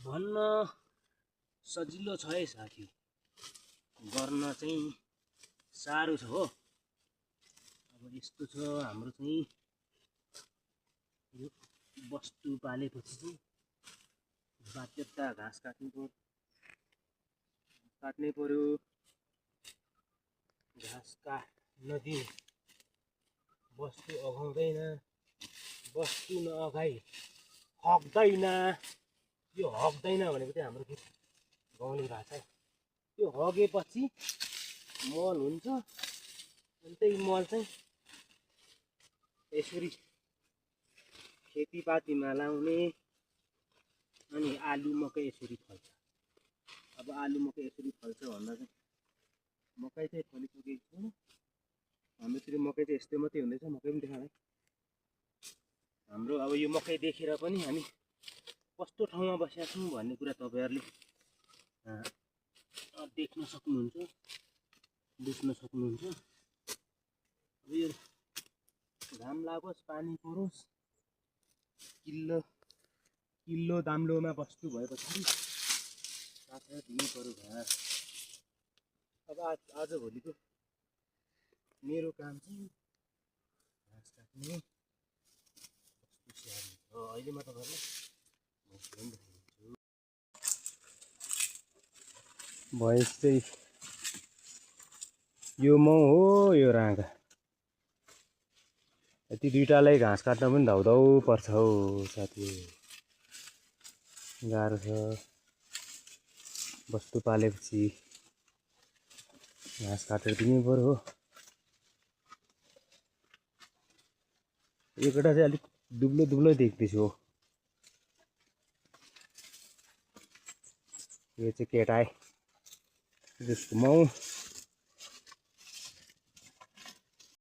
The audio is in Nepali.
भन्न सजिलो छ है साथी, गर्न चाहिँ साह्रो छ हो। अब यस्तो छ हाम्रो चाहिँ यो वस्तु पालेपछि चाहिँ बाध्यता घाँस काट्नै पर्यो। घाँस नदिए वस्तु अघाउँदैन, वस्तु नअघाइ हग्दैन। यो हग्दैन भनेको चाहिँ हाम्रो गाउँले भाषा, यो हगेपछि मल हुन्छ। अनि त्यही मल चाहिँ यसरी खेतीपातीमा लाउने। अनि आलु मकै यसरी फल्छ। अब आलु मकै यसरी फल्छ भन्दा चाहिँ मकै चाहिँ फलिसकेको छैन। हाम्रोतिर मकै चाहिँ यस्तै मात्रै हुँदैछ। मकै पनि देखाएँ हाम्रो। अब यो मकै देखेर पनि हामी कस्तो ठाउँमा बसेका छौँ भन्ने कुरा तपाईँहरूले देख्न सक्नुहुन्छ, बुझ्न सक्नुहुन्छ। अब यो घाम लागोस्, पानी परोस्, किल्लो दाम्लोमा बस्तु भएपछि काटेर दिनु पर्यो घाँस। अब आजभोलिको मेरो काम चाहिँ घाँस काट्ने, वस्तु स्याहार्ने हो। अहिले म तपाईँहरूलाई भैँस चाहिँ यो मौ हो, यो राँगा। यति दुइटालाई घाँस काट्न पनि धाउधाउ पर्छ हौ साथी, गाह्रो छ। वस्तु पालेपछि घाँस काटेर दिनु पर्यो हो। यो केटा चाहिँ अलिक दुब्लो दुब्लो देख्दैछु हो। यो चाहिँ केटा जसको माउ